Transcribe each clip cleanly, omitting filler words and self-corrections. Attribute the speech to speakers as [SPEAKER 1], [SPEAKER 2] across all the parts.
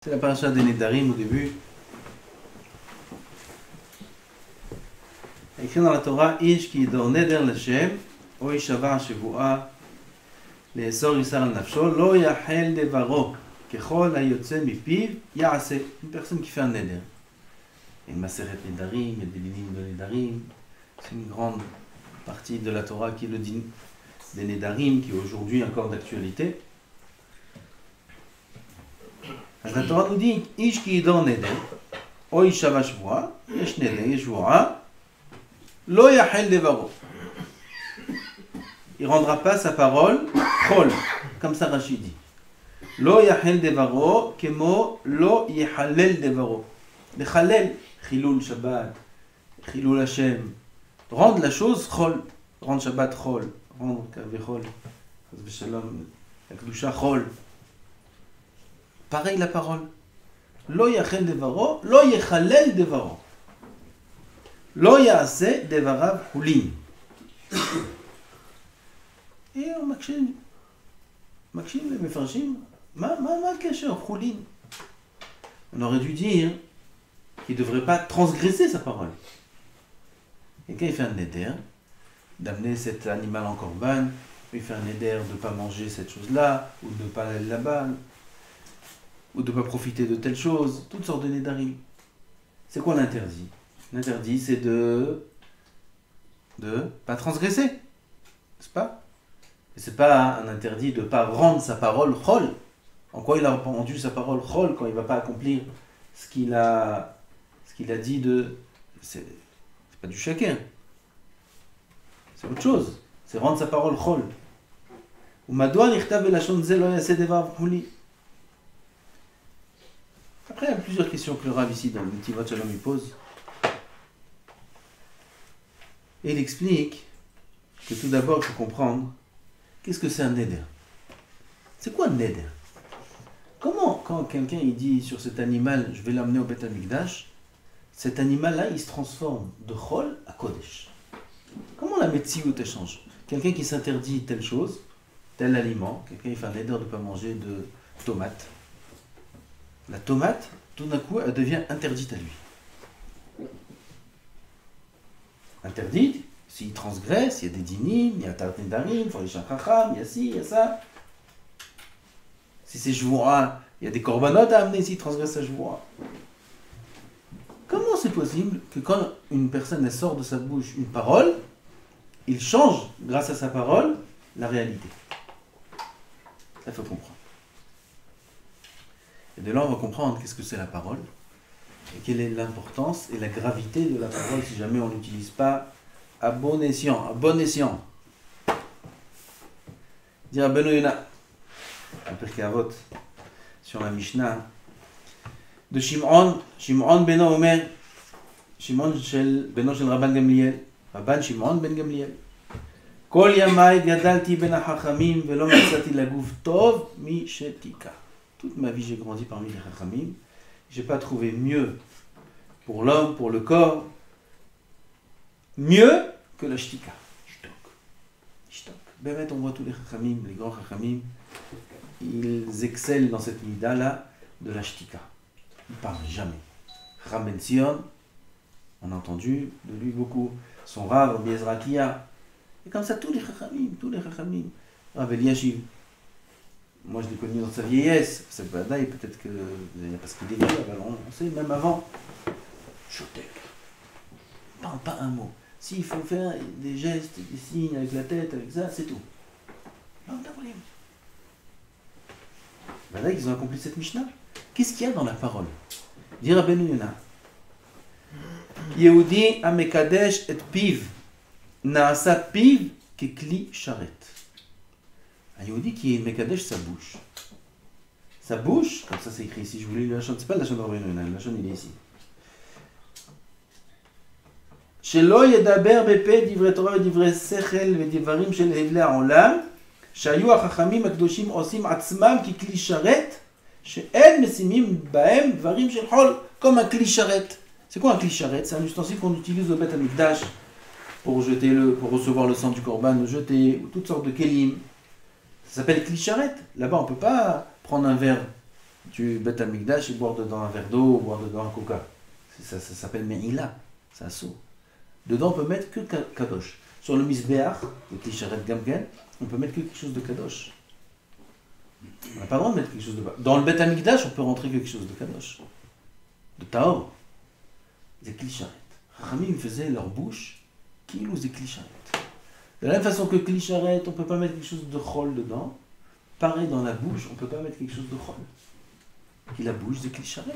[SPEAKER 1] C'est la paracha des Nedarim au début. Écrit dans la Torah, Ish ki yidor neder l'Hashem, o yishavar shevuah, le'esor yisar al nafsho, lo yachel devaro, kechol hayotze mipiv, ya'ase. Une personne qui fait un neder. Il y a une Maseret Nedarim, il y a des dinim de Nedarim. C'est une grande partie de la Torah qui est le din des Nedarim, qui est aujourd'hui encore d'actualité. La Torah nous dit, Ish ki yidor neder, o yishavar shevuah, yesh neder, yesh shevuah, Lo yachel devaro. Il ne rendra pas sa parole chol, comme ça Rachid dit. Lo yachel devaro, kemo lo yechalel devaro. Le chalel, chilul Shabbat, chilul Hashem. Rendre la chose chol, rendre Shabbat chol, rendre kaveh chol, shalom, la kedusha chol. Pareil la parole. Lo yachel devaro, lo yechalel devaro. Lo ya'ase devarav hulin. Et on מקשים ומפרשים, מה הקשר חולין? On aurait dû dire qu'il ne devrait pas transgresser sa parole. Quelqu'un il fait un neder, d'amener cet animal en corban, il fait un neder de ne pas manger cette chose-là, ou de ne pas aller là-bas, ou de ne pas profiter de telle chose, toutes sortes de nedarim. C'est quoi l'interdit? L'interdit, c'est de pas transgresser, n'est-ce pas? Et c'est pas un interdit de ne pas rendre sa parole chol. En quoi il a rendu sa parole chol quand il ne va pas accomplir ce qu'il a dit de... C'est pas du chacun. C'est autre chose. C'est rendre sa parole chol. Après, il y a plusieurs questions que le Rav ici dans le Netivot Shalom il pose. Et il explique que tout d'abord, il faut comprendre qu'est-ce que c'est un neder. C'est quoi un neder? Comment, quand quelqu'un il dit sur cet animal, je vais l'amener au Beth Amikdash, cet animal-là, il se transforme de chol à kodesh. Comment la metsiout change? Quelqu'un qui s'interdit telle chose, tel aliment, quelqu'un il fait un neder de ne pas manger de tomates. La tomate, tout d'un coup, elle devient interdite à lui. Interdite, s'il transgresse, il y a des dinim, il y a tartnedarim, il faut les chachacham, il y a ci, il y a ça. Si c'est jvoura, il y a des korbanot à amener s'il transgresse sa jvoura. Comment c'est possible que quand une personne elle sort de sa bouche une parole, il change, grâce à sa parole, la réalité? Ça, il faut comprendre. Et de là, on va comprendre qu'est-ce que c'est la parole, et quelle est l'importance et la gravité de la parole si jamais on ne l'utilise pas à bon escient. À bon escient. Dire à Beno Yona, un Pirkei Avot, sur la Mishnah, de Shimon Beno Omer, Shimon Beno shel Rabban Gamliel, Rabban Shimon ben Gamliel. Kol yamai gadalti ben hachamim velo matzati laguf tov mi shetika. Toute ma vie, j'ai grandi parmi les Chachamim. Je n'ai pas trouvé mieux pour l'homme, pour le corps, mieux que la shtika. Shtok. Bémet, on voit tous les Chachamim, les grands Chachamim, ils excellent dans cette mida-là de la shtika. Ils ne parlent jamais. Rav Sion, on a entendu de lui beaucoup. Son Rav, Rabbi Ezra Kiya. Et comme ça, tous les Chachamim. Rav Eliashiv. Moi, je l'ai connu dans sa vieillesse. C'est pas d'ailleurs, peut-être que parce qu'il est vieux, alors on sait, même avant. Chotek. Il ne parle pas un mot. S'il faut faire des gestes, des signes avec la tête, avec ça, c'est tout. Non, t'as voulu. Là, ils ont accompli cette Mishnah. Qu'est-ce qu'il y a dans la parole? Dire à Beno Yona. Yehudi amekadesh et piv. Naasa piv kekli sharet. Un Yehudi qui est Mekadesh sa bouche. Sa bouche, comme ça c'est écrit ici, je voulais la chaîne, c'est pas la chaîne d'Orvénon, la chaîne il est ici. Shelo yedaber bepe divrei Torah divrei sechel vedivarim shel hevlei ha'olam, shayu hachachamim הקדושים עושים עצמם ככלי שרת, שאין משימים בהם דברים של חול, comme un kli sharet. C'est quoi un kli sharet? C'est un ustensile qu'on utilise au Beth Amikdash pour recevoir le sang du korban, le jeter, ou toutes sortes de kelim. Ça s'appelle kli sharet. Là-bas, on ne peut pas prendre un verre du Beth Amikdash et boire dedans un verre d'eau ou boire dedans un coca. Ça s'appelle Me'ila, c'est un seau. Dedans, on peut mettre que Kadosh. Sur le Misbéach, le Tisharet Gamgen, on peut mettre que quelque chose de Kadosh. On n'a pas le droit de mettre quelque chose de... Dans le Beth Amikdash, on peut rentrer quelque chose de Kadosh. De Taor. Des Klisharet. Rami, ils faisaient leur bouche, Kilou des Klisharet. De la même façon que Klisharet, on ne peut pas mettre quelque chose de Chol dedans. Pareil, dans la bouche, on ne peut pas mettre quelque chose de Chol. Qui la bouche des Klisharet.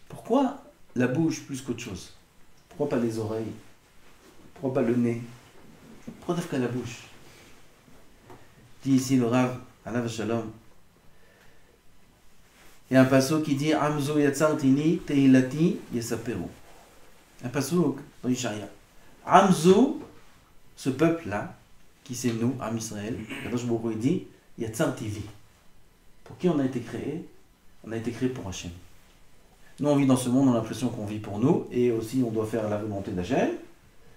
[SPEAKER 1] Pourquoi la bouche plus qu'autre chose? Pourquoi pas les oreilles? Pourquoi pas le nez? Pourquoi t'as qu'à la bouche? Dit ici le Rav, Alav Shalom. Il y a un passouk qui dit Amzo yatzartini teilati yesaperu. Un passouk dans Ishaïa. Amzo, ce peuple-là, qui c'est nous, Am Israël, Kadosh Baruch Hu, il dit Yatzartivi. Pour qui on a été créé? On a été créé pour Hachem. Nous, on vit dans ce monde, on a l'impression qu'on vit pour nous, et aussi on doit faire la volonté d'Hachem,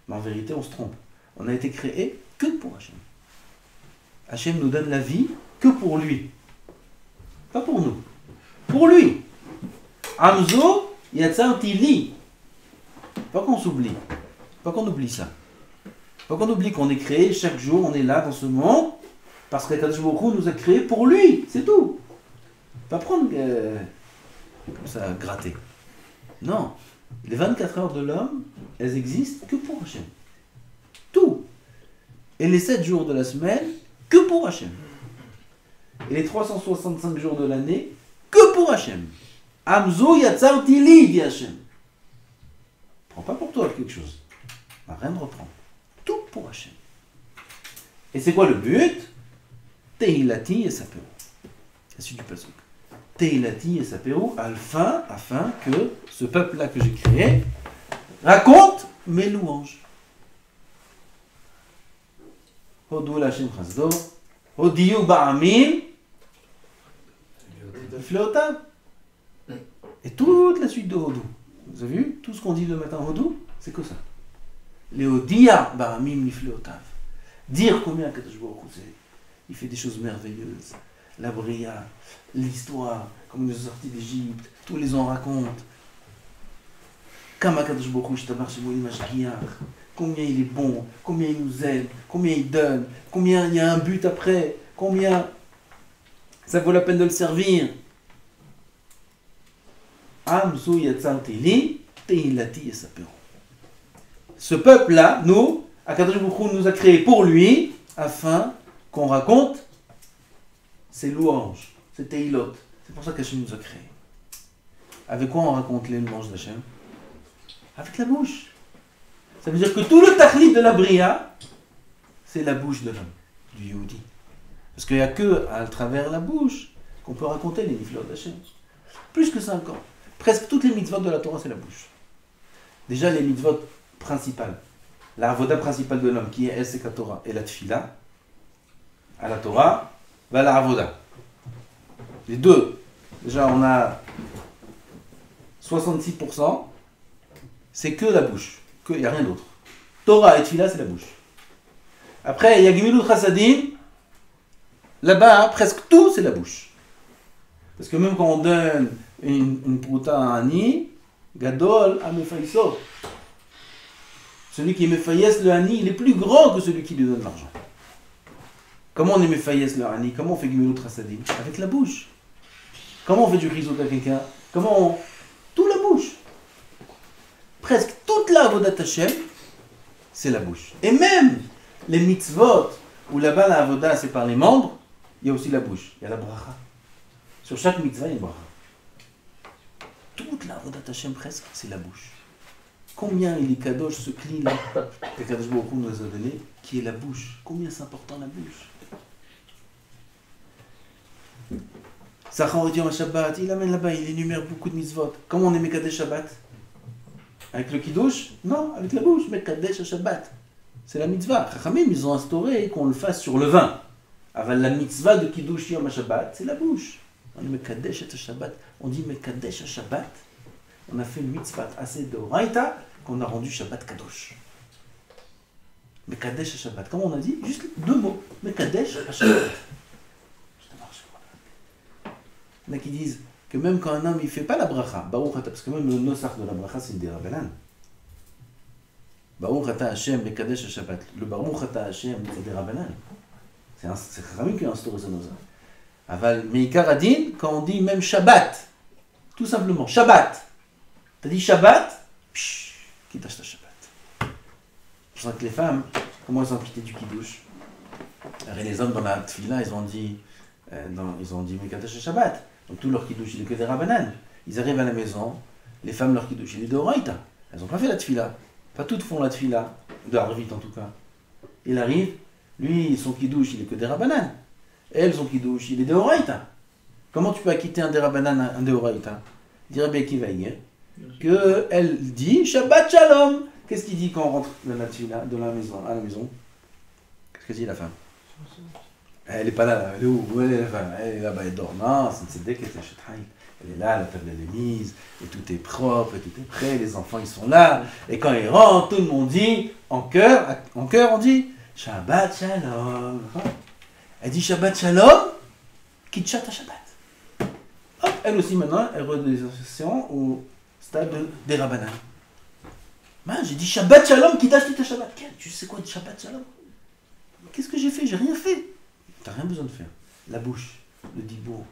[SPEAKER 1] mais en vérité, on se trompe. On a été créé que pour Hachem. Hachem nous donne la vie que pour lui. Pas pour nous. Pour lui. Amzo yatzartili. Pas qu'on s'oublie. Pas qu'on oublie ça. Pas qu'on oublie qu'on est créé, chaque jour, on est là dans ce monde, parce qu'Akadosh Baruch Hu nous a créé pour lui, c'est tout. Pas prendre... comme ça, gratter. Non. Les 24 heures de l'homme, elles existent que pour Hachem. Tout. Et les 7 jours de la semaine, que pour Hachem. Et les 365 jours de l'année, que pour Hachem. Amzo yatzartili, dit Hachem. Prends pas pour toi quelque chose. Rien ne reprend. Tout pour Hachem. Et c'est quoi le but? Tehilati et Saperu. La suite du pasuk. Teilati et Saperu, afin que ce peuple-là que j'ai créé raconte mes louanges. Hodou l'Hashem Chasdo, Hodiyu ba'amim, Fleotav. Et toute la suite de Hodou. Vous avez vu? Tout ce qu'on dit le matin Hodou, c'est que ça. Les Hodiya ba'amim Nifleotav. Dire combien Kadosh Baruch Hu, il fait des choses merveilleuses. La Bria, l'histoire, comme il nous est sorti d'Égypte, tous les ans racontent. Combien il est bon, combien il nous aime, combien il donne, combien il y a un but après, combien ça vaut la peine de le servir. Ce peuple-là, nous, Akadosh Baruch Hu nous a créés pour lui, afin qu'on raconte ses louanges, ses teilot. C'est pour ça qu'Hachem nous a créés. Avec quoi on raconte les louanges d'Hachem? Avec la bouche. Ça veut dire que tout le tachlit de la bria, c'est la bouche de l'homme, du Yehudi. Parce qu'il n'y a que à travers la bouche qu'on peut raconter les niflot d'Hachem. Plus que 5 ans. Presque toutes les mitzvot de la Torah, c'est la bouche. Déjà, les mitzvot principales. La avoda principale de l'homme, qui est Esek Torah et la tfila, à la Torah, va la avoda. Les deux, déjà on a 66%, c'est que la bouche, il n'y a rien d'autre. Torah et tfila, c'est la bouche. Après, il y a Gemilut Chassadim, là-bas, presque tout, c'est la bouche. Parce que même quand on donne une prouta à un ani, Gadol a mefaiso. Celui qui mefaïs le ani, il est plus grand que celui qui lui donne l'argent. Comment on est mefaïs le ani? Comment on fait Gemilut Chassadim? Avec la bouche. Comment on fait du risotto à quelqu'un? Comment on... Tout la bouche. Presque toute la avodat Hashem, c'est la bouche. Et même les mitzvot, où là-bas la avoda c'est par les membres, il y a aussi la bouche. Il y a la bracha. Sur chaque mitzvah, il y a une bracha. Toute la avodat Hashem presque, c'est la bouche. Combien il est kadosh ce cli-là que Kadosh Baruch Hu nous a donné, qui est la bouche. Combien c'est important la bouche. Sachar Yom Shabbat, il amène là-bas, il énumère beaucoup de mitzvot. Comment on est Mekadesh Shabbat? Avec le kiddush? Non, avec la bouche, Mekadesh Shabbat. C'est la mitzvah. Chachamim, ils ont instauré qu'on le fasse sur le vin. Avec la mitzvah de kiddush Yom Shabbat, c'est la bouche. On est Mekadesh Shabbat. On dit Mekadesh Shabbat. On a fait une mitzvah assez de Raïta qu'on a rendu Shabbat Kadosh. Mekadesh Shabbat. Comment on a dit? Juste 2 mots. Mekadesh Shabbat. Il y en a qui disent que même quand un homme il fait pas la bracha, Baruch Ata, parce que même le nosach de la bracha c'est une dérabanan. Baruch Ata Hashem Bekadesh Shabbat. Le Baruch Ata Hashem c'est dérabanan. C'est Chachamim qui a instauré ce nosach. Aval Meikar Adin, quand on dit même Shabbat, tout simplement, Shabbat. T'as dit Shabbat, qui tâche ta Shabbat. C'est pour ça que les femmes, comment elles ont quitté du Kiddush? Et les hommes dans la Tfila, ils ont dit Mekadesh Shabbat. Donc tout leur Kiddush, il est que des Rabbanan. Ils arrivent à la maison, les femmes, leur Kiddush, il est de Horaïta. Elles n'ont pas fait la Tfila. Pas toutes font la Tfila, de Arvit en tout cas. Il arrive, lui, son Kiddush, il est que des Rabbanan. Elle, son Kiddush, il est de Horaïta. Comment tu peux acquitter un des Rabbanan, un de Horaïta? Il dirait bien qu'il va y qu'elle dit Shabbat Shalom. Qu'est-ce qu'il dit quand on rentre de la Tfila, de la maison, à la maison? Qu'est-ce que dit la femme? Elle n'est pas là, elle est où? Elle est là-bas, elle dort. Non, c'est dès qu'elle est là, la table elle est mise, et tout est propre, et tout est prêt, les enfants ils sont là. Et quand ils rentrent, tout le monde dit, en chœur on dit Shabbat Shalom. Elle dit Shabbat Shalom, Kitchat Shabbat. Hop, elle aussi maintenant, elle redescend au stade des Rabbanan. J'ai dit Shabbat Shalom, Kitchat Shabbat. Tu sais quoi de Shabbat Shalom? Qu'est-ce que j'ai fait? J'ai rien fait. Tu n'as rien besoin de faire. La bouche, le dibour,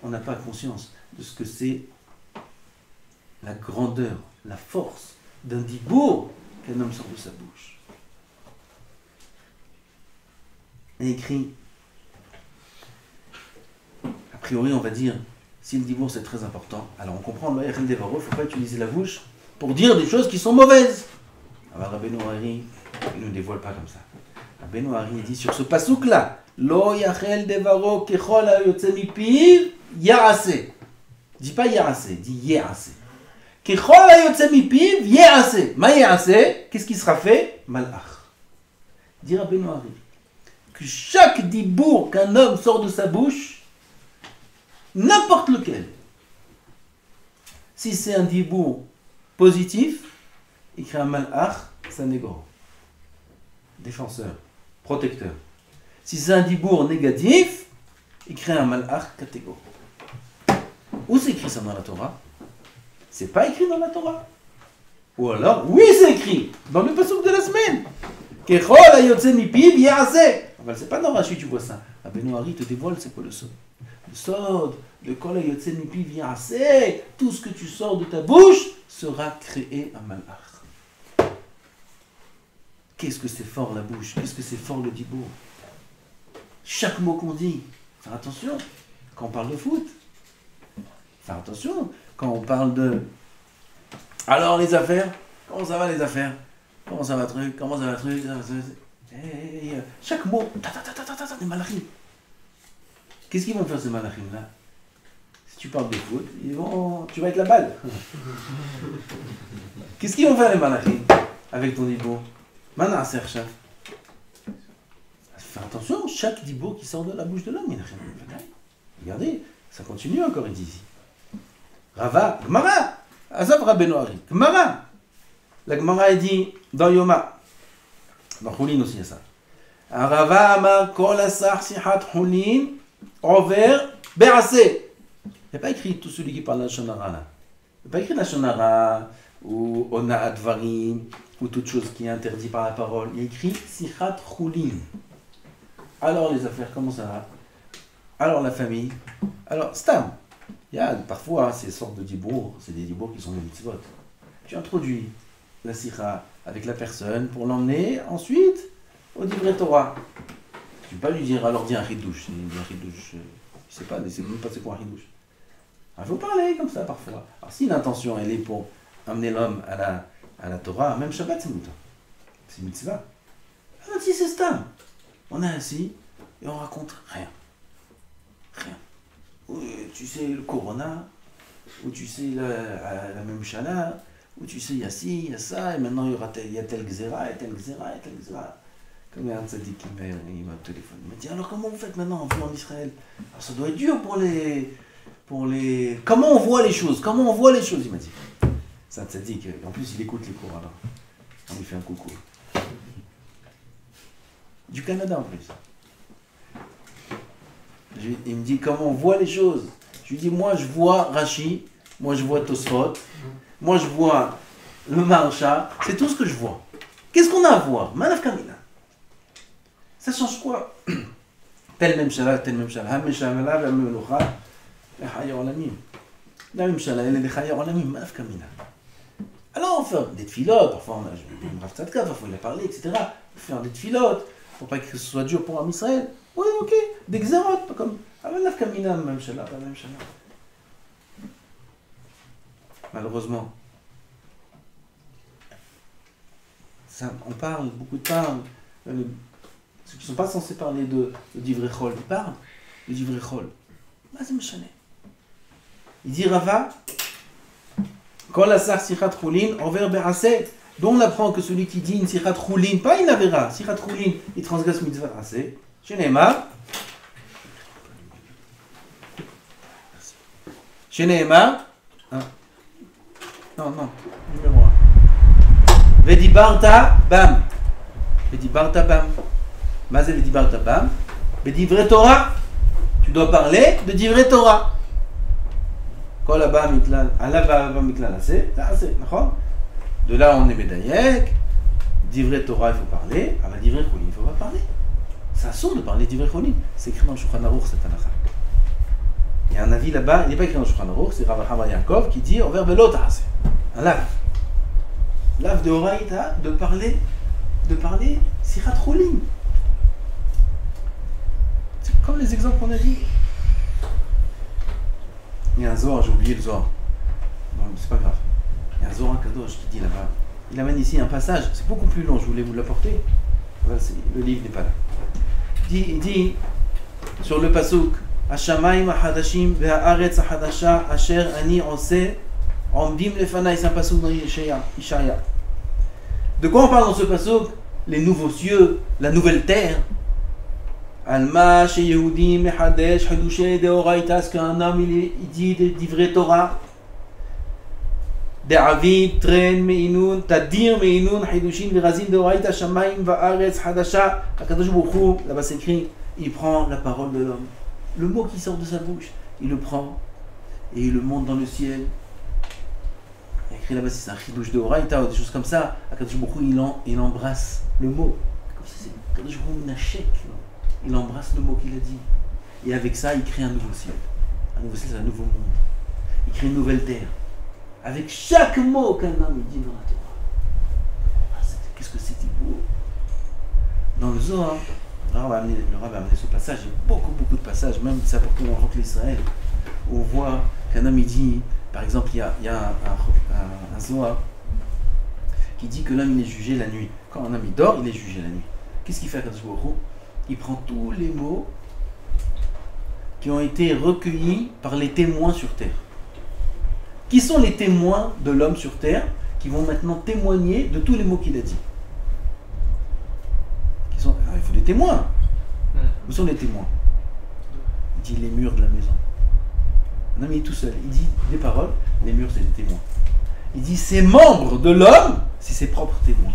[SPEAKER 1] on n'a pas conscience de ce que c'est la grandeur, la force d'un dibour qu'un homme sort de sa bouche. Il est écrit, a priori on va dire, si le dibour c'est très important, alors on comprend, il ne faut pas utiliser la bouche pour dire des choses qui sont mauvaises. Alors Rabbeinu Hari ne nous dévoile pas comme ça. Rabbeinu Hari dit sur ce pasouk là, Lo yachel devaro kechol hayotze mipiv yarase. Dis pas yarase, dis yarase. Kechol hayotze mipiv yarase. Ma yarase, qu'est-ce qui sera fait? Malach. Dit Rabbeinu Hari que chaque dibour qu'un homme sort de sa bouche, n'importe lequel, si c'est un dibour positif, il crée un malach, c'est un égo. Défenseur, protecteur. Si c'est un dibour négatif, il crée un malach catégorique. Où c'est écrit ça dans la Torah? C'est pas écrit dans la Torah. Ou alors, oui, c'est écrit dans le pasuk de la semaine. Kechol hayotze mipiv yarase. C'est pas dans Rashi tu vois ça. Rabbeinu Hari te dévoile c'est quoi le sod. Le sod, le kol hayotze mipiv yarase. Tout ce que tu sors de ta bouche sera créé un malach. Qu'est-ce que c'est fort la bouche? Qu'est-ce que c'est fort le dibour? Chaque mot qu'on dit, faire attention quand on parle de foot. Faire attention quand on parle de... Alors les affaires, comment ça va les affaires? Comment ça va truc? Comment ça va truc? Chaque mot, des malachim. Qu'est-ce qu'ils vont faire ces malachim là? Si tu parles de foot, tu vas être la balle. Qu'est-ce qu'ils vont faire les malachim avec ton dibour? Maintenant, cherche. Faire attention, chaque dibour qui sort de la bouche de l'homme, il n'a rien à faire. Regardez, ça continue encore, il dit ici. Rava, Gemara, Azav Rabbeinu Hari, Gemara. La Gemara dit dans Yoma, dans Choulin aussi, il y a ça. Rava Amar Kol Asar Sichat Choulin, Over Berasé. Il n'y a pas écrit tout celui qui parle de la Shonara là. Il n'y a pas écrit la Shonara ou Ona Advarim ou toute chose qui est interdite par la parole. Il y a écrit Sichat Choulin. Alors les affaires, comment ça va? Alors la famille? Alors, Stam. Il y a parfois ces sortes de dibours, c'est des dibours qui sont des mitzvot. Tu introduis la sikha avec la personne pour l'emmener ensuite au divrei Torah. Tu ne peux pas lui dire, alors dis un chidouche. Un chidouche, je ne sais pas, ne sais même pas c'est quoi un chidouche. Il faut parler comme ça parfois. Alors si l'intention elle est pour amener l'homme à la Torah, même Shabbat c'est mouton. C'est mitzvah. Alors si c'est Stam. On est assis et on raconte rien. Rien. Ou, tu sais le Corona, ou tu sais la même chala, ou tu sais il y a ci, il y a ça, et maintenant il y a tel xéra, et tel xéra, et tel xéra. Comme un tzaddik qui m'a au téléphone. Il m'a dit alors comment vous faites maintenant en Israël? Alors, ça doit être dur pour les... Comment on voit les choses? Comment on voit les choses? Il m'a dit. C'est un tzaddik. En plus il écoute les cours alors. On lui fait un coucou. Du Canada en plus. Il me dit comment on voit les choses. Je lui dis, moi je vois Rashi, moi je vois Tosfot, moi je vois le Maharsha, c'est tout ce que je vois. Qu'est-ce qu'on a à voir? Manaf Kamina. Ça change quoi? Tel même shala, tel même shala. Ham shala, ham melucha, les chaya olamim. La même shala, les chaya olamim, manaf Kamina. Alors on fait des tfilotes, parfois on a une Rav Tzadka, parfois il a parlé, etc. On fait des tfilotes, pour pas que ce soit dur pour Am Israël. Oui, ok, des xérot, pas comme. Ah, manaf Kamina, même shala, la même shala. Malheureusement, ça, on parle, beaucoup de parlent. Ceux qui ne sont pas censés parler de Divrei Chol, ils parlent de Divrei Chol. Il dit Rava, Kol asar sichat chulin, over be'aseh. Dont on apprend que celui qui dit une sichat chulin, pas une avera, sichat chulin, il transgresse mitzvah aseh. Sheneemar. Sheneemar. Non, numéro 1. Vedibarta bam. Vedibarta bam. Mazé vedibarta bam. Vedivrei Torah. Tu dois parler de Divrei Torah. Kol haba miklal, alava miklal assez, d'accord? De là on est médaillek. Divrei Torah il faut parler, à la Divrei Chulin il ne faut pas parler. C'est assourd de parler Divrei Chulin. C'est écrit dans le Shulchan Aruch cette halakha. Il y a un avis là-bas, il n'est pas écrit dans le Shulchan Aruch, c'est Rav Hama Yaakov qui dit over velo ta'aseh. Un lave. Lave de Horaïta, de parler Sichat Chulin. C'est comme les exemples qu'on a dit. Il y a un Zohar, j'ai oublié le Zohar. Non, c'est pas grave. Il y a un Zohar Kadosh qui dit là-bas. Il amène ici un passage, c'est beaucoup plus long, je voulais vous l'apporter. Voilà, le livre n'est pas là. Il dit sur le pasuk Hashamayim ahadashim ve'haaretz ahadasha asher ani oseh omdim lefanai, c'est un pasuk dans Ishaïa. De quoi on parle dans ce pasuk? Les nouveaux cieux, la nouvelle terre. Alma chez Yehudim mehadesh hadushé deoraita, ce qu'un homme il dit des Divrei Torah. De'avid tren meinun tadir meinun hidushin virazin deoraita shamayim va'aretz hadasha. Akadosh Baruch Hu, là-bas c'est écrit, il prend la parole de l'homme, le mot qui sort de sa bouche, il le prend et il le monte dans le ciel. Il y a écrit là-bas, c'est un chidush de Horaïta ou des choses comme ça. Akadosh Baruch Hu, il embrasse le mot. Comme ça, c'est Akadosh Baruch Hu nachek. Il embrasse le mot qu'il a dit. Et avec ça, il crée un nouveau ciel. Un nouveau ciel, c'est un nouveau monde. Il crée une nouvelle terre. Avec chaque mot qu'un homme dit dans la Torah. Qu'est-ce que c'était beau. Dans le Zohar, le Rav a amené ce passage. Il y a beaucoup de passages, même ça pour qu'on rentre l'Israël. On voit qu'un homme, il dit, par exemple, il y a un Zohar qui dit que l'homme, il est jugé la nuit. Quand un homme, il dort, il est jugé la nuit. Qu'est-ce qu'il fait à Kadosh Baruch Hu? Il prend tous les mots qui ont été recueillis par les témoins sur terre. Qui sont les témoins de l'homme sur terre qui vont maintenant témoigner de tous les mots qu'il a dit? Il faut des témoins. Où sont les témoins? Il dit les murs de la maison. Un homme il est tout seul. Il dit des paroles, les murs c'est des témoins. Il dit ses membres de l'homme, c'est ses propres témoins.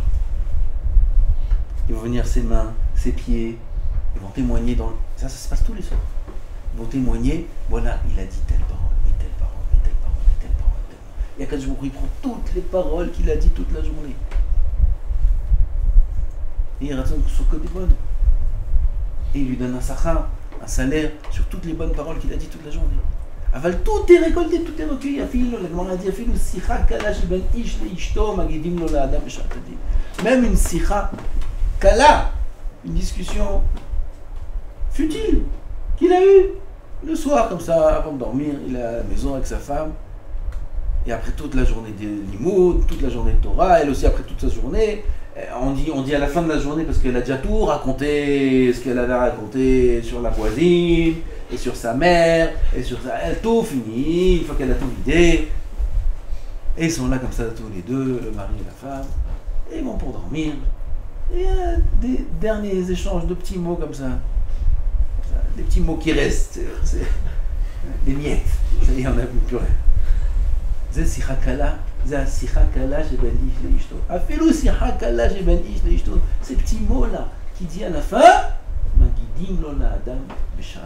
[SPEAKER 1] Ils vont venir ses mains, ses pieds. Ils vont témoigner dans... Ça se passe tous les soirs. Ils vont témoigner, voilà, il a dit telle parole, et telle parole, et telle parole, et telle parole, et telle parole. Et à Kadosh Baruch Hu, il prend toutes les paroles qu'il a dit toute la journée. Et il raconte sur que des bonnes. Et il lui donne un sachar, un salaire, sur toutes les bonnes paroles qu'il a dit toute la journée. Aval, tout est récolté, tout est recueilli. La Gemara dit, même une sikha kala, une discussion futile qu'il a eue le soir, comme ça, avant de dormir, il est à la maison avec sa femme. Et après toute la journée de limoud, toute la journée de Torah, elle aussi après toute sa journée, on dit à la fin de la journée, parce qu'elle a déjà tout raconté, ce qu'elle avait raconté sur la voisine, et sur sa mère, et sur sa... Elle a tout fini, une fois qu'elle a tout vidé. Et ils sont là comme ça tous les deux, le mari et la femme, et ils vont pour dormir. Et il y a des derniers échanges de petits mots comme ça. Des petits mots qui restent, c'est des miettes. Ça y est, on n'a plus rien. C'est sicha kala, c'est sicha kala chez Ben Ish Leishto. Afilou sicha kala chez Ben Ish Leishto. Ces petits mots-là qui dit à la fin, Magidim lo la adam b'shat.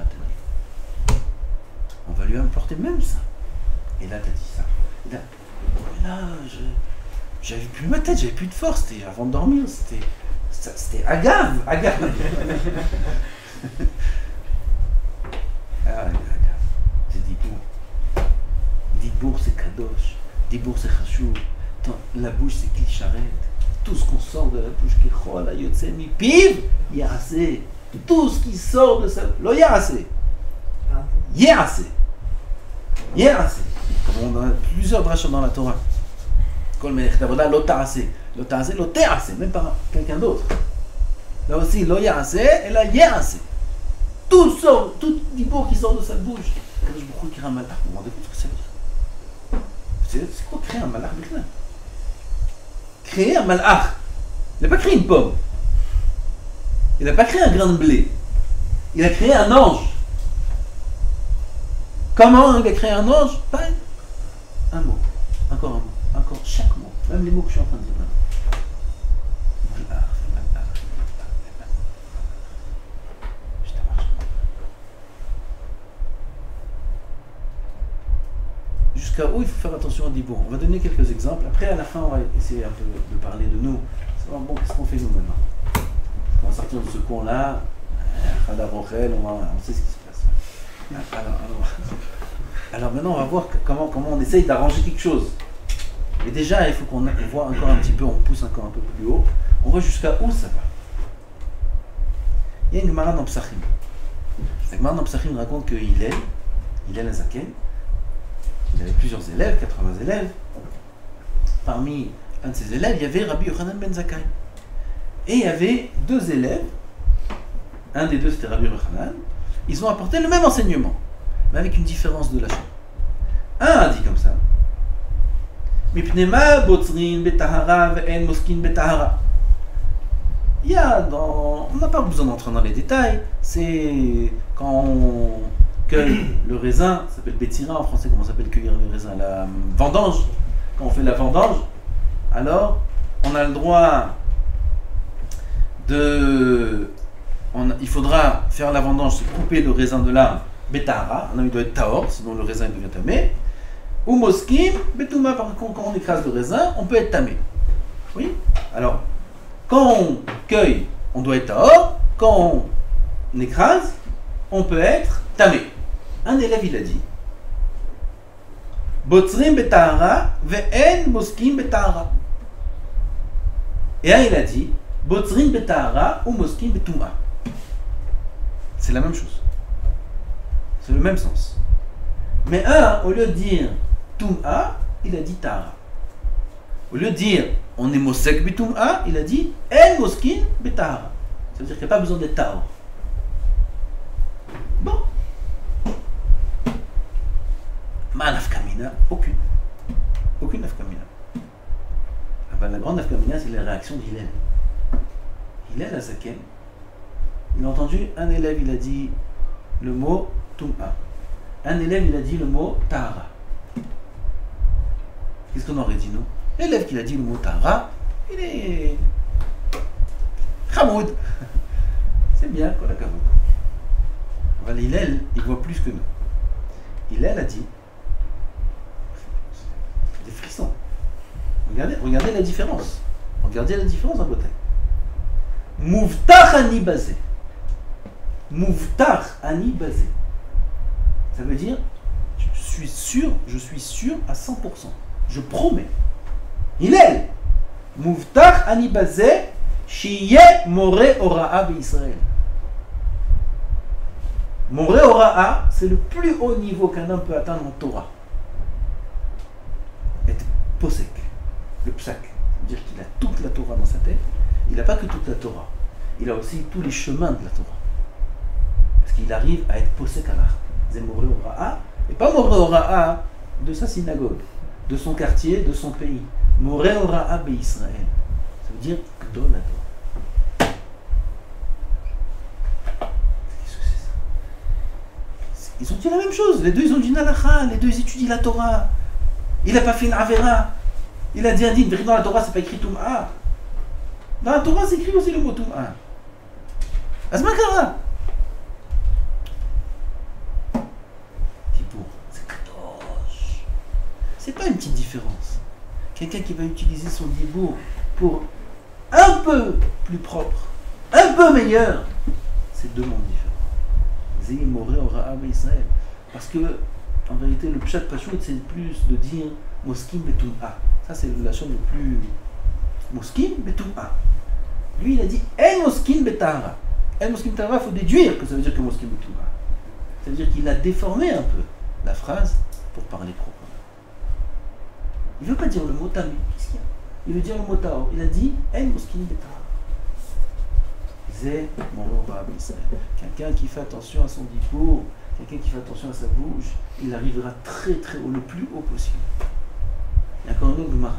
[SPEAKER 1] on va lui apporter même ça. Et là, tu as dit ça. Et là, j'avais plus ma tête, j'avais plus de force. C'était avant de dormir, c'était agave. C'est Dibour. Dibour, c'est Kadosh. Dibour, c'est Chashou. La bouche, c'est Klisharet. Tout ce qu'on sort de la bouche, Kechol, Ayotse, Mipiv, Ya'aseh. Tout ce qui sort de sa... Lo Ya'aseh. Ya'aseh. Ya'aseh. Comme on a plusieurs drachos dans la Torah. Kol melech avoda, lo ta'aseh. Lo ta'aseh, lo te'aseh. Même par quelqu'un d'autre. Là aussi, lo Ya'aseh, et là, Ya'aseh. Tout sort, tout Dibour qui sort de sa bouche. Kadosh Baruch Hu crée un malach. Vous vous rendez compte ce que ça veut dire? C'est quoi créer un malach maintenant? Créer un malach. Il n'a pas créé une pomme. Il n'a pas créé un grain de blé. Il a créé un ange. Comment il a créé un ange? Pas un mot. Encore un mot. Encore chaque mot. Même les mots que je suis en train de dire maintenant. Malach, malach. Je t'amarche. Jusqu'à où il faut faire attention à Dibour. On va donner quelques exemples. Après, à la fin, on va essayer un peu de parler de nous. Savoir, bon, qu'est-ce qu'on fait nous maintenant? On va sortir de ce coin-là. On sait ce qui se passe. Alors maintenant, on va voir comment on essaye d'arranger quelque chose. Et déjà, il faut qu'on voit encore un petit peu, on pousse encore un peu plus haut. On voit jusqu'à où ça va. Il y a une Gemara dans Psachim. La Gemara dans Psachim raconte que Hillel Azaken, il avait plusieurs élèves, 80 élèves. Parmi un de ses élèves, il y avait Rabbi Yochanan ben Zakkai. Et il y avait deux élèves. Un des deux, c'était Rabbi Yochanan. Ils ont apporté le même enseignement, mais avec une différence de la chose. Un a dit comme ça. Mipnema botzrin betahara ve'en moskin betahara. Il y a on n'a pas besoin d'entrer dans les détails. C'est quand on cueille le raisin, ça s'appelle betira en français, comment ça s'appelle cueillir le raisin? La vendange. Quand on fait la vendange, alors on a le droit il faudra faire la vendange, c'est couper le raisin de l'arbre, betahara, il doit être tahor, sinon le raisin devient tamé. Ou moskim, betouma, par contre, quand on écrase le raisin, on peut être tamé. Oui? Alors, quand on cueille, on doit être tahor, quand on écrase, on peut être tamé. Un élève, il a dit botzrim betahara, ve'en moskim betahara. Et un, il a dit botzrim betahara ou moskim betouma. C'est la même chose. C'est le même sens. Mais un, au lieu de dire Tum'a, il a dit Tahara. Au lieu de dire on est Mosek Bitum'a, il a dit En Moskin Betahara. Ça veut dire qu'il n'y a pas besoin d'être Tahor. Bon. Ma nafkamina, aucune. Aucune nafkamina. La grande nafkamina, c'est la réaction d'Hillel. Hillel Azaken. Il a entendu un élève, il a dit le mot Tum'a. Un élève, il a dit le mot Tahara. Qu'est-ce qu'on aurait dit, nous? L'élève qui a dit le mot Tahara, il est Hamoud. C'est bien, quoi, la Kavoud. Voilà, Hillel, il voit plus que nous. Hillel a dit des frissons. Regardez la différence. Regardez la différence en côté. Mouvtach ani basé. Mouvtach ani basé. Ça veut dire je suis sûr à 100%. Je promets. Hillel. Mouvtach ani basé. Shiye more ora'a be'Israël. More ora'a, c'est le plus haut niveau qu'un homme peut atteindre en Torah. Être posek. Le psak. C'est-à-dire qu'il a toute la Torah dans sa tête. Il n'a pas que toute la Torah. Il a aussi tous les chemins de la Torah. Parce qu'il arrive à être posek alach. C'est Moré Ora'a. Et pas Moré Ora'a de sa synagogue, de son quartier, de son pays. Moré Ora'a be'Israël. Ça veut dire Gdol la Torah. Qu'est-ce que c'est ça? Ils ont dit la même chose. Les deux, ils ont dit Nalacha. Les deux, ils étudient la Torah. Il n'a pas fait une Avera. Il a dit un din. Dans la Torah, c'est pas écrit Tum'a. Dans la Torah, c'est écrit aussi le mot Tum'a. Asmakara. Tipo. c'est pas une petite différence. Quelqu'un qui va utiliser son dibour pour un peu plus propre, un peu meilleur, c'est deux mondes différents. Zé Moré aura Abba Israël. Parce que, en vérité, le Pshat Pachout, c'est plus de dire Moskim Betum'a. Ça, c'est la chose le plus. Moskim Betum'a. Lui, il a dit En Moskim Betahara. En Moskim Betahara, il faut déduire que ça veut dire que Moskim Betum'a. Ça veut dire qu'il a déformé un peu la phrase pour parler proprement. Il ne veut pas dire le mot Tamé. Qu'est-ce qu'il y a? Il veut dire le mot Taor. Il a dit En Moskim Betahara. Zé Moré aura Abba Israël. Quelqu'un qui fait attention à son dibour, quelqu'un qui fait attention à sa bouche, il arrivera très très haut, le plus haut possible. Il y a encore un autre Gemara.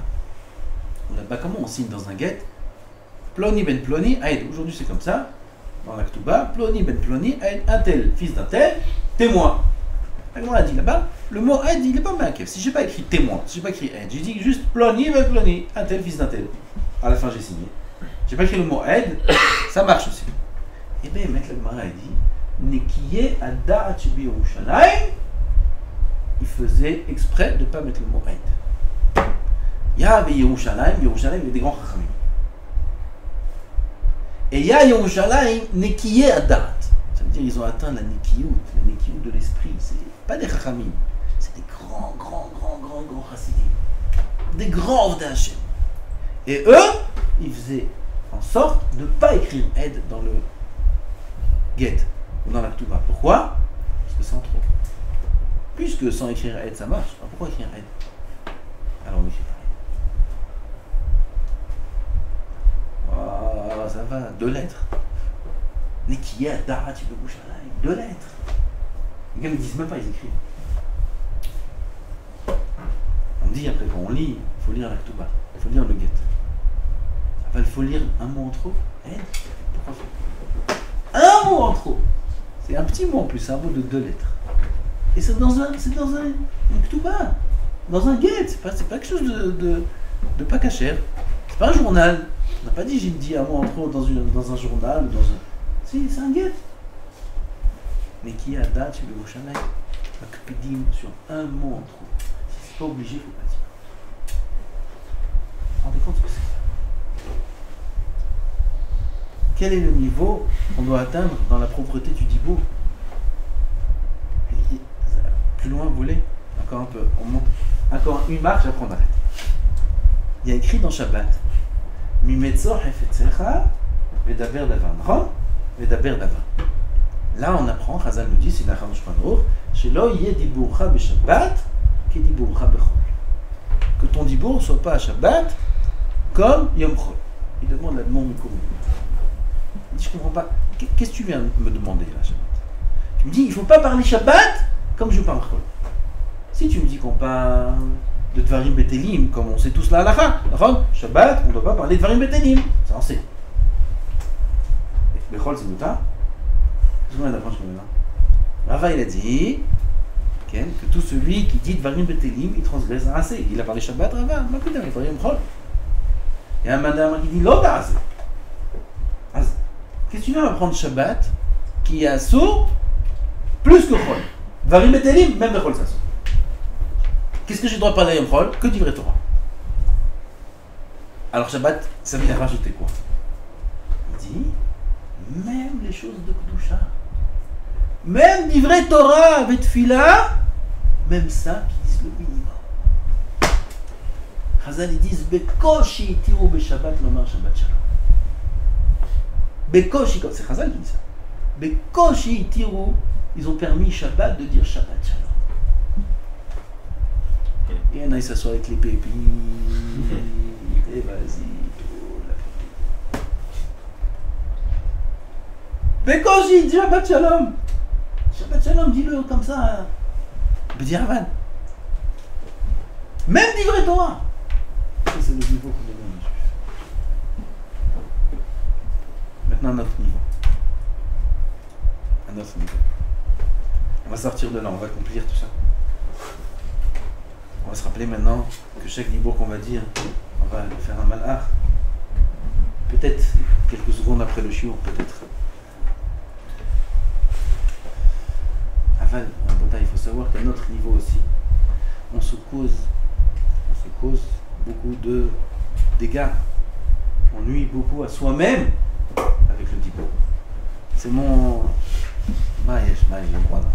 [SPEAKER 1] Là-bas, comment on signe dans un guet? Ploni ben Ploni, Aïd. Aujourd'hui c'est comme ça, dans la Ktuba, Ploni ben Ploni, Aïd, un tel, fils d'un tel, témoin. On a dit là-bas, le mot Aïd, il n'est pas marqué. Si je n'ai pas écrit témoin, si je n'ai pas écrit Aïd, j'ai dit juste Ploni ben Ploni, un tel, fils d'un tel. À la fin, j'ai signé. Je n'ai pas écrit le mot Aïd, ça marche aussi. Et bien, Maître Gemara a dit, Nekiye Ada Achibi Yerushalayim, il faisait exprès de ne pas mettre le mot Aïd. Ya Yerushalayim, Yerushalayim, il y a des grands chachamim. Et Ya Yerushalayim, Nekiye Adat. Ça veut dire qu'ils ont atteint la Nekiyut de l'esprit. C'est pas des chachamim, c'est des grands chassidim. Des grands Avdei. Et eux, ils faisaient en sorte de ne pas écrire Aïd dans le get. Dans la Ktuba. Pourquoi? Parce que c'est en trop. Puisque sans écrire Aïd ça marche, alors pourquoi écrire Aïd? Alors on écrit pas Aïd. Oh, ça va, 2 lettres. Nekiye Ada Achibi Yerushalayim, 2 lettres. Les gars ne disent même pas, ils écrivent. On dit après, quand on lit, il faut lire la Ktuba, il faut lire le get. Il faut lire un mot en trop. Aïd. Pourquoi un mot en trop? C'est un petit mot en plus, c'est un mot de 2 lettres. Et c'est dans un Ktuba, dans un get, c'est pas quelque chose de pas cachère. C'est pas un journal. On n'a pas dit j'ai dit un mot en trop dans un journal, Si, c'est un get. Mais qui a date sur le Yerushalayim, Akpidim sur un mot en trop. Si c'est pas obligé, il ne faut pas dire. Vous vous rendez compte ce que c'est? Quel est le niveau qu'on doit atteindre dans la propreté du dibour? Plus loin, vous voulez? Encore un peu. On monte. Encore une marche, après on arrête. Il y a écrit dans Shabbat Mimetzor hefetzecha vedaber davan. Vedaber davan. Là, on apprend, Chazal nous dit, c'est la Shulchan Shelo yeh dibourcha b'Shabbat ke dibourcha b'chol. Que ton dibour ne soit pas à Shabbat comme Yom Chol. Il demande la demande Mikoum. Il dit, je comprends pas. Qu'est-ce que tu viens me demander là, Shabbat? Tu me dis, il ne faut pas parler Shabbat comme je parle Chol. Si tu me dis qu'on parle de Dvarim Betelim, comme on sait tous la halakha, Shabbat, on ne doit pas parler de Dvarim Betelim. Ça, on sait. Bechol, c'est Mouta. Qu'est-ce qu'on vient d'apprendre comme ça? Rava, il a dit que tout celui qui dit Dvarim Betelim, il transgresse un assez. Il a parlé Shabbat, Rava, il a parlé Chol. Il y a un madame qui dit L'Oda assez. Qu'est-ce que tu viens m'apprendre Shabbat qui est assourd plus que Chol? Dvarim Betelim, même Bechol, ça assourd. Qu'est-ce que j'ai le droit de parler à Yom Chol? Que d'ivrer Torah. Alors Shabbat, ça vient rajouter quoi? Il dit, même les choses de Kedusha, même d'ivrer Torah avec Tfila, même ça qui disent le minimum. Chazal ils disent, Bekoshi tiru be-Shabbat lomar Shabbat Shalom. Bekoshi, c'est Chazal qui dit ça. Bekoshi tiru, ils ont permis Shabbat de dire Shabbat Shalom. Et il s'assoit avec les pépis, et vas-y, mais quand j'ai dit Shabbat Shalom, dis-le comme ça, B'di'avad. Même d'ivrer Torah. Ça, c'est le niveau qu'on demande à un juif. Maintenant, un autre niveau. On va sortir de là, on va accomplir tout ça. On va se rappeler maintenant que chaque dibour qu'on va dire, on va faire un malhar. Peut-être quelques secondes après le shiur, peut-être. Aval, il faut savoir qu'à notre niveau aussi, on se cause cause beaucoup de dégâts. On nuit beaucoup à soi-même avec le diplôme. C'est mon... Maïch, le bras là.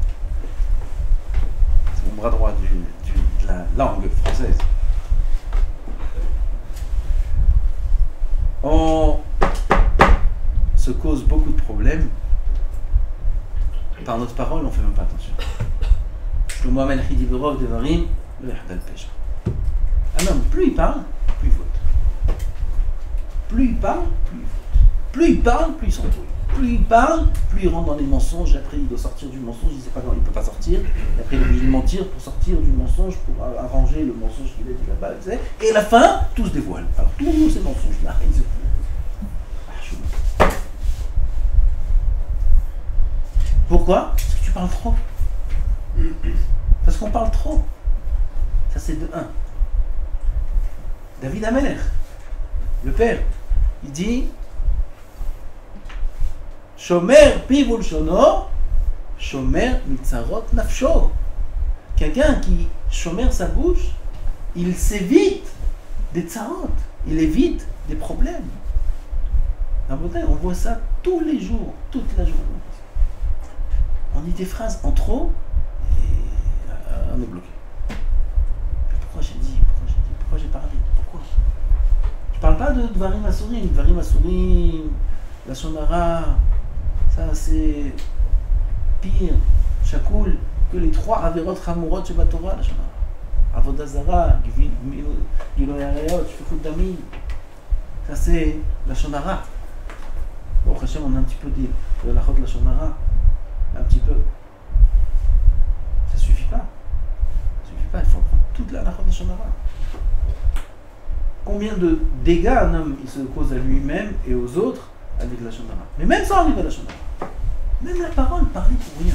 [SPEAKER 1] C'est mon bras droit de la langue française. On se cause beaucoup de problèmes par notre parole, on ne fait même pas attention. Le Mohamed Hidi Berov de Varim, le Yahdal Pécha. Un homme, plus il parle, plus il vote. Plus il parle, plus il vote. Plus il parle, plus il s'embrouille. Plus il parle, plus il rentre dans les mensonges. Après, il doit sortir du mensonge, il ne sait pas quand il ne peut pas sortir. Et après, il est obligé de mentir pour sortir du mensonge, pour arranger le mensonge qu'il a dit là-bas. Et à la fin, tout se dévoile. Alors, tous ces mensonges-là, ils se... Pourquoi? Parce que tu parles trop. Parce qu'on parle trop. Ça, c'est de 1. David Amelech, le père, il dit Shomer pivul shono, shomer mitzarot nafsho. Quelqu'un qui shomer sa bouche, il s'évite des tsarot, il évite des problèmes. En Bretagne, on voit ça tous les jours, toute la journée. On dit des phrases en trop et on est bloqué. Pourquoi j'ai dit? Pourquoi j'ai parlé? Pourquoi? Je parle pas de Dvarim Asurim. Dvarim Asurim, la Shonara, ça c'est pire, Shakul, que les 3 Averot Hamurot Sheba Torah, la Shonara. Avodah Zara, Giloy Arayot, Shfichut Damim. Ça c'est la Shonara. Bon, Hachem, on a un petit peu dit de la Chot la Shonara. Un petit peu. Ça suffit pas. Ça suffit pas, il faut prendre toute la Chot la Shonara. Combien de dégâts un homme il se cause à lui-même et aux autres avec la Shonara. Mais même sans arriver à la Shonara. Même la parole, parler pour rien.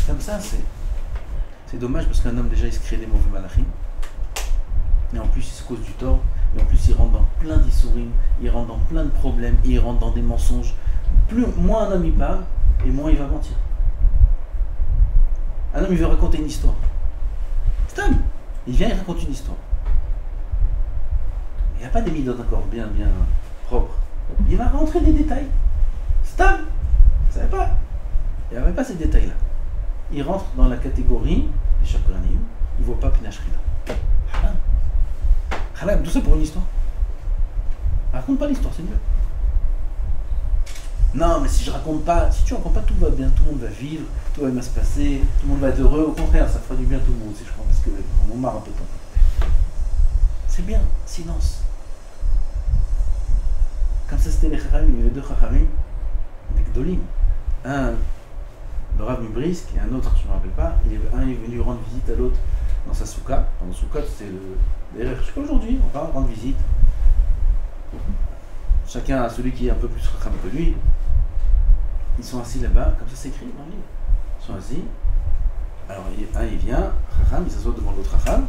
[SPEAKER 1] Comme ça, c'est dommage parce qu'un homme déjà il se crée des mauvais malachim. Et en plus il se cause du tort. Et en plus il rentre dans plein d'issourim, il rentre dans plein de problèmes, et il rentre dans des mensonges. Moins un homme il parle, et moins il va mentir. Un homme il veut raconter une histoire. C'est un homme. Il vient et raconte une histoire. Il n'y a pas des midotes encore bien propres. Il va rentrer des détails. C'est un homme. Vous savez pas. Il n'y avait pas ces détails-là. Il rentre dans la catégorie des chakranim, il ne voit pas Pinachrila. Haram, tout ça pour une histoire. Raconte pas l'histoire, c'est mieux. Non, mais si tu racontes pas, tout va bien, tout le monde va vivre, tout va bien se passer, tout le monde va être heureux. Au contraire, ça fera du bien à tout le monde, si je crois, parce qu'on en marre un peu de temps. C'est bien, silence. Comme ça, c'était les Chachamim, il y avait 2 Chachamim, des Gdolim. Un, le Rav Mubrisk, et un autre, je ne me rappelle pas. Un est venu rendre visite à l'autre dans sa soukha. Dans la soukha, c'est d'ailleurs, jusqu'à aujourd'hui, on va rendre visite. Chacun a celui qui est un peu plus racham que lui. Ils sont assis là-bas, comme ça c'est écrit dans le livre. Ils sont assis. Alors un il vient, racham, il s'assoit devant l'autre racham.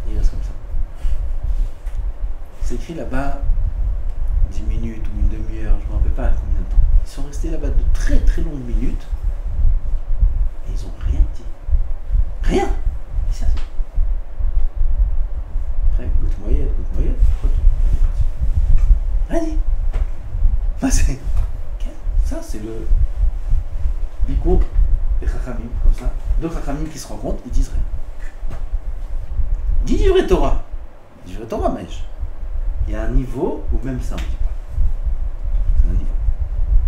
[SPEAKER 1] Et il reste comme ça. C'est écrit là-bas 10 minutes ou une demi-heure, je ne me rappelle pas combien de temps. Ils sont restés là-bas de très très longues minutes. Et ils n'ont rien dit. Rien. Ils s'est assis. Après, goutte moyenne, retour. Rien dit. Ça, c'est le bikour des chachamim, comme ça. 2 chachamim qui se rencontrent, ils disent rien. Dis du vrai Torah. Dis du vrai Torah, Maïch. Il y a un niveau où même ça, on ne dit pas. C'est un niveau.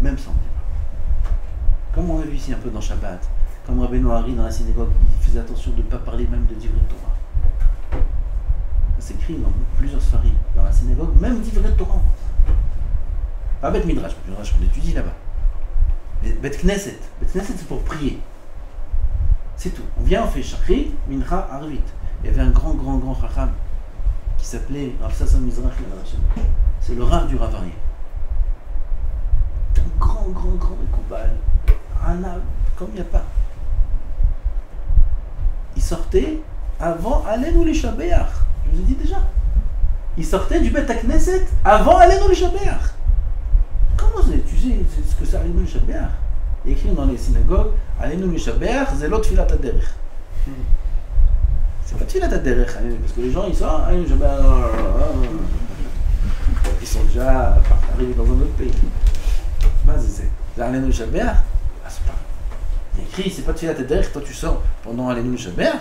[SPEAKER 1] Même ça, on ne dit pas. Comme on a vu ici un peu dans Shabbat, comme Rabbeinu Hari dans la synagogue, il faisait attention de ne pas parler même de Divrei Torah. Ça s'écrit dans plusieurs sfarim. Dans la synagogue, même Divrei Torah. Pas Bet Midrash, on étudie là-bas. Bet Knesset. Bet Knesset, c'est pour prier. C'est tout. On vient, on fait Shachri, Mincha, Arvit. Il y avait un grand Chacham qui s'appelait Rav Sasson Mizrahi. C'est le Rav du Rav Aryeh. Un grand Ekoubal. Un âme, comme il n'y a pas. Il sortait avant Alenu les Shabéach. Je vous ai dit déjà. Il sortait du Bet Knesset avant Alenu les Shabéach. Comment c'est? Tu sais ce que c'est Alenu les Shabéach? Il y a écrit dans les synagogues Alenu les Shabéach, Zelot Filat Aderech. C'est pas tu l'as derrière, parce que les gens ils sortent, ils sont déjà arrivés dans un autre pays. C'est Alenu Shabbat. C'est pas. Il y a écrit, c'est pas tu l'as derrière, toi tu sors pendant Alenu Shabbat.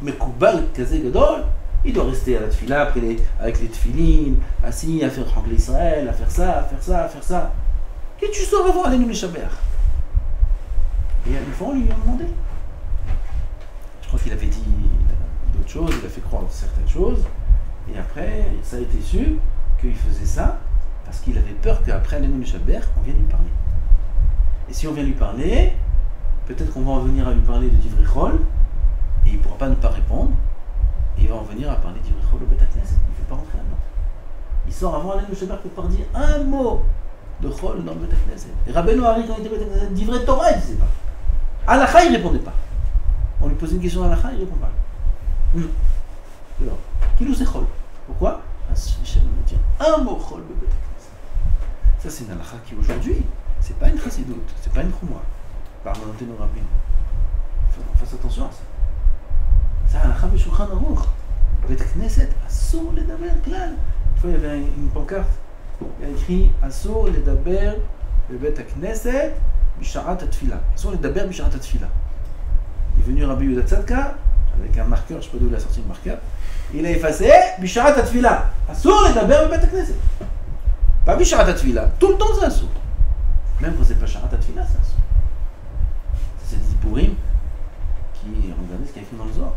[SPEAKER 1] Mais Koubal Kazé Gadol, il doit rester à la tefila après avec les tefilines, assis à faire Hangle Israël, à faire ça, à faire ça, à faire ça. Et tu sors avant Alenu Shabbat. Et une fois on lui a demandé. Je crois qu'il avait dit d'autres choses, il a fait croire certaines choses, et après, ça a été su qu'il faisait ça parce qu'il avait peur qu'après Alenu Shabbat, on vienne lui parler. Et si on vient lui parler, peut-être qu'on va en venir à lui parler de Divrei Chol, et il ne pourra pas ne pas répondre, et il va en venir à parler de Divrei Chol au Bet HaKnesset. Il ne fait pas rentrer là-dedans. Il sort avant Alenu Shabbat pour pas dire un mot de Chol dans le Bet HaKnesset. Et Rabbeinu Ari, quand il était au Bet HaKnesset, Divrei Torah, il ne disait pas. Halakha, il ne répondait pas. On lui posait une question à Halakha, il ne répond pas. Alors, Kilou c'est Chol. Pourquoi? Hachem me dit un mot Chol le Bet HaKnesset. Ça, c'est une Halakha qui aujourd'hui, c'est pas une chassidoute, c'est pas une choumoua. Par nos rabbins. Fasse attention à ça. Ça, Halakha B'Shulchan Aruch. Bet HaKnesset, Asur Ledaber Klal. Une fois, il y avait une pancarte. Il y a écrit Asur Ledaber le Bet HaKnesset Bisharat HaTfila. Asur Ledaber Bisharat HaTfila. Il est venu Rabbi Yehuda Tzadka avec un marqueur, je ne sais pas d'où il a sorti le marqueur. Il a effacé Bisharat HaTfila. Asur Ledaber le Bet HaKnesset. Pas Bisharat HaTfila. Tout le temps, c'est Asur. Même quand c'est pas Sharat HaTfila, c'est Asur. C'est des Purim qui, regardez ce qu'il y a écrit dans le Zohar.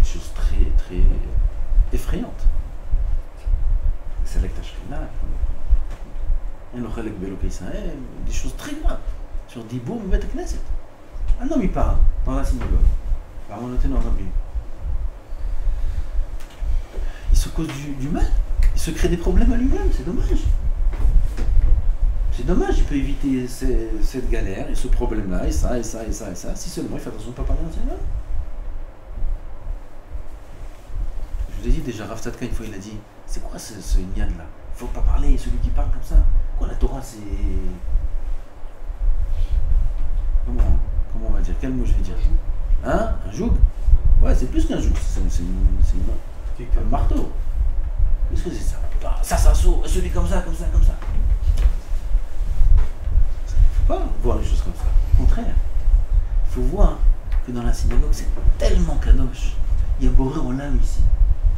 [SPEAKER 1] Des choses très, très effrayantes. C'est avec Tashkina, des choses très graves. Sur Dibour, Bet HaKnesset. Un homme, il parle dans la synagogue. Par mon noté dans un but. Il se cause du mal. Il se crée des problèmes à lui-même. C'est dommage. C'est dommage, il peut éviter cette galère et ce problème-là, et ça, et ça, et ça, et ça, si seulement il fait attention de ne pas parler dans ses mains. Je vous ai dit déjà, Rav Tzadka, une fois, il a dit, c'est quoi ce Inyan là? Il ne faut pas parler, celui qui parle comme ça. Quoi, la Torah, c'est... Comment on va dire? Quel mot je vais dire? Hein? Un joug? Ouais, c'est plus qu'un joug, c'est un marteau. Qu'est-ce que c'est ça? Ça saute, celui comme ça, comme ça, comme ça. Pas voir les choses comme ça. Au contraire, il faut voir que dans la synagogue, c'est tellement kadosh. Il y a Boré Olam ici.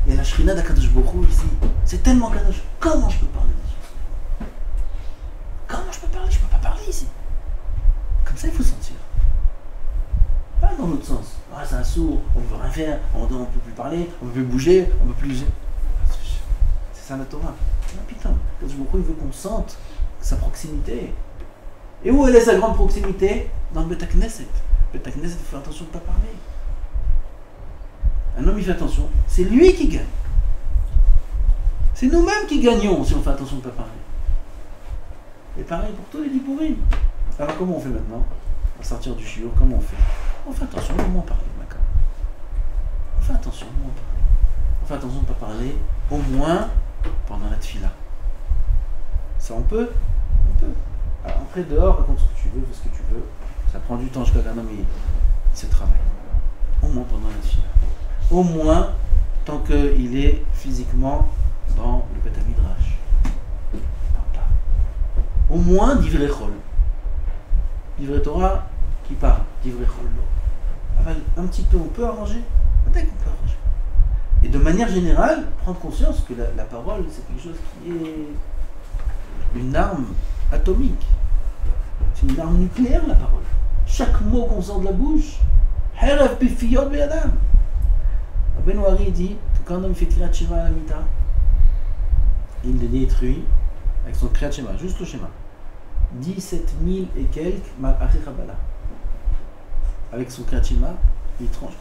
[SPEAKER 1] Il y a la Shrina d'Akadosh Baruch Hu ici. C'est tellement kadosh. Comment je peux parler des choses? Comment je peux parler? Je ne peux pas parler ici. Comme ça, il faut sentir. Pas dans l'autre sens. Ah, c'est un sourd, on ne peut rien faire, on ne peut plus parler, on ne peut plus bouger, on ne peut plus... C'est ça la Torah. Ah, putain, Akadosh Baruch Hu, il veut qu'on sente sa proximité. Et où elle est sa grande proximité? Dans le Bet HaKnesset. Le Bet HaKnesset, il faut faire attention de ne pas parler. Un homme, il fait attention. C'est lui qui gagne. C'est nous-mêmes qui gagnons si on fait attention de ne pas parler. Et pareil pour toi, il dit pour lui. Alors comment on fait maintenant? On va sortir du shiur, comment on fait? On fait attention de moins parler, d'accord? On fait attention de moins parler. On fait attention de ne pas parler, au moins pendant la tefila. Ça, on peut? On peut. Alors après, dehors, raconte ce que tu veux, fais ce que tu veux. Ça prend du temps jusqu'à qu'un homme il se travaille. Au moins pendant la tefila. Au moins tant qu'il est physiquement dans le Bet HaMidrash. Au moins Divrei Chol. Divrei Torah qui parle. Divrei Chol lo. Un petit peu, on peut arranger. Peut-être qu'on peut arranger. Et de manière générale, prendre conscience que la parole, c'est quelque chose qui est une arme atomique. C'est une arme nucléaire, la parole. Chaque mot qu'on sort de la bouche, Herav Pifiyot Be'adam. Rabbeinu Ari dit que quand un homme fait Kriyat Shema à la Mita, il le détruit avec son Kriyat Shema, juste le Shema. 17 000 et quelques Malachei Kabbalah. Avec son Kriyat Shema, il tranche.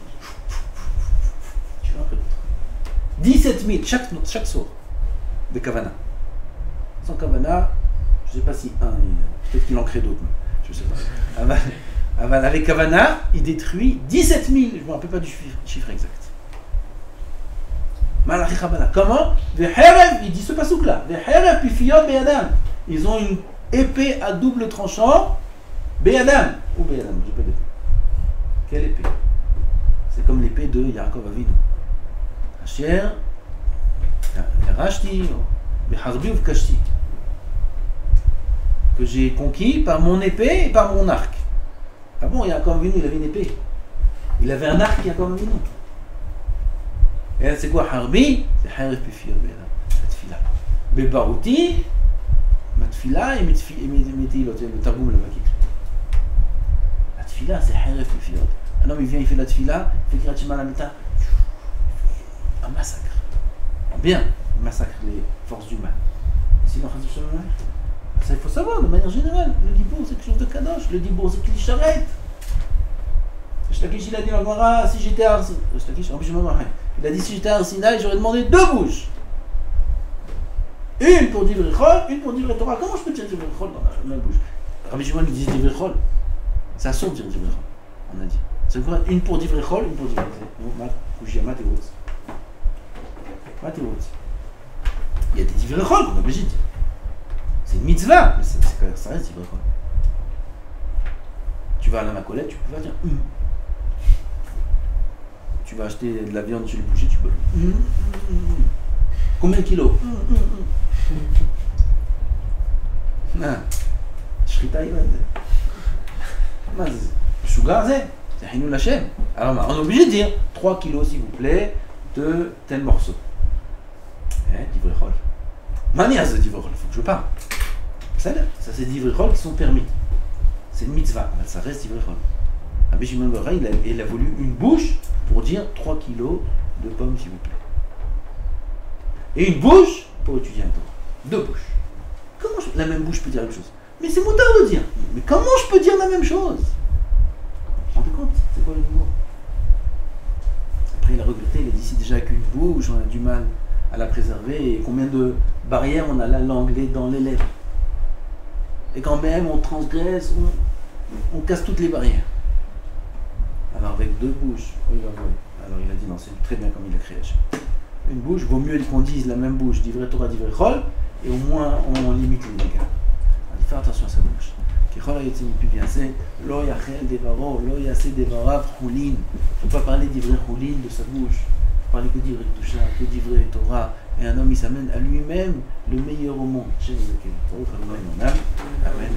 [SPEAKER 1] Tu vois un peu d'autre. 17 000, chaque sourd de Kavana. Sans Kavana, je ne sais pas si peut-être qu'il en crée d'autres, je ne sais pas. Avec Kavana, il détruit 17 000, je ne me rappelle pas du chiffre exact. Malachi Kabbalah. Comment? Il dit ce pasouk-là. Ils ont une épée à double tranchant. Be'adam. Ou Be'adam, je ne sais pas d'épée. Quelle épée? C'est comme l'épée de Yaakov Avinu. Asher, Yarashti, Beharbi ou Kashti. Que j'ai conquis par mon épée et par mon arc. Ah bon, Yaakov Avinu, il avait une épée. Il avait un arc, Yaakov Avinu. Et là, c'est quoi Harbi? C'est Harif Pifir, la tfila. Bebarouti, ma tfila et mes tfilot. Le Targum là-bas qui explique. La tfila, c'est Harif Pifir. Un homme, il vient, il fait la tfila, il fait Kirat Shema Lamita. Un massacre. Bien, il massacre les forces du mal. Et sinon, ça, il faut savoir, de manière générale, le dibour, c'est quelque chose de kadosh. Le dibour, c'est qu'il charrette. Shlakish, il a dit à Gemara, si j'étais à il a dit, si j'étais à Arsinaï, j'aurais demandé 2 bouches. Une pour Divrei Chol, une pour Divrei Torah. Comment je peux dire Divrei Chol dans la même bouche? Rabbi Shimon lui dit Divrei Chol. C'est assaut de dire Divrei Chol, on a dit. C'est quoi? Une pour Divrei Chol, une pour Divrei Chol. Il y a des Divrei Chol qu'on est obligé de dire. C'est une mitzvah, mais ça reste Divrei Chol. Tu vas à la Macolette, tu peux pas dire Tu vas acheter de la viande chez le boucher, tu peux. Combien de kilos? Shrita Ivad. Sugar, c'est Hinoul Hashem. Alors, on est obligé de dire 3 kilos, s'il vous plaît, de tel morceau. Divrei Chol. Mania, c'est Divrei Chol, il faut que je parle. Ça, c'est Divrei Chol qui sont permis. C'est une mitzvah, ça reste Divrei Chol. Rabbi Shimon Bar Yochai, il a voulu une bouche pour dire 3 kilos de pommes, s'il vous plaît. Et une bouche pour étudier un Torah. 2 bouches. Comment la même bouche peut dire la même chose? Mais c'est motard de dire. Mais comment je peux dire la même chose? Vous vous rendez compte? C'est quoi le niveau? Après, il a regretté, il a dit si déjà qu'une bouche, on a du mal à la préserver, et combien de barrières on a la langue, les dents, les lèvres. Et quand même on transgresse, on casse toutes les barrières. Alors avec 2 bouches, alors il a dit non, c'est très bien comme il a créé. Une bouche, vaut mieux qu'on dise la même bouche, Divrei Torah, Divrei Chol, et au moins on limite les dégâts. Alors faire attention à sa bouche. Kechol hayotze mipi c'est lo yachel devaro, lo yase devarav chulin. Il ne faut pas parler Divrei Chulin de sa bouche. Il ne faut parler que Divrei Kedusha, que Divrei Torah. Et un homme, il s'amène à lui-même le meilleur au monde. Amen. Amen.